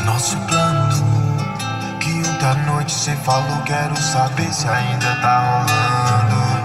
nosso plano. Que ontem à noite cê falou, quero saber se ainda tá rolando.